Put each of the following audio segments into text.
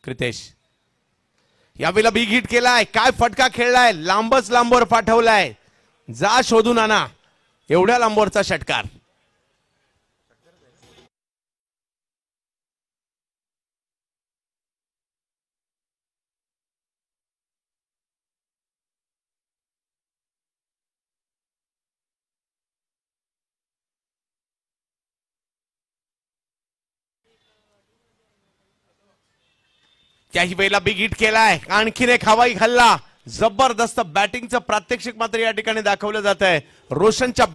क्रितेश यावेळेला big hit केलाय, काय फटका खेळलाय, लांबच लांबवर पाठवलाय, जा शोधून आणा एवढ्या लांबवरचा षटकार. त्याही वेळेला बिग हिट केलाय, आणखीन एक हवाई हल्ला, जबरदस्त बॅटिंगचं प्रात्यक्षिक मात्र या ठिकाणी दाखवलं जात आहे. रोशनच्या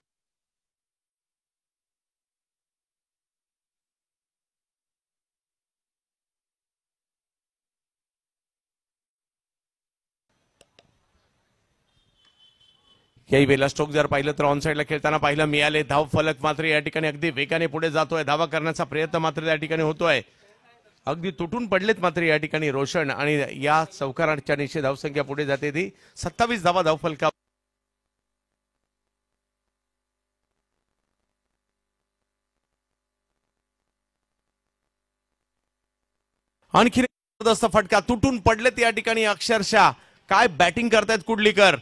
याही वेळेला स्ट्रोक जर पाहिलं तर ऑन साईडला खेळताना पाहिलं मिळाले. धाव फलक मात्र या ठिकाणी अगदी वेगाने पुढे जातोय, धावा करण्याचा प्रयत्न मात्र या ठिकाणी होतोय. अगदी तुटून पडलेत मात्र या ठिकाणी रोशन आणि या चौकाराच्या निश्चित धावसंख्या पुढे जाते ती 27 धावा धावफलका. आणखी जबरदस्त फटका, तुटून पडलेत या ठिकाणी अक्षरशः. काय बॅटिंग करतायत कुडलीकर.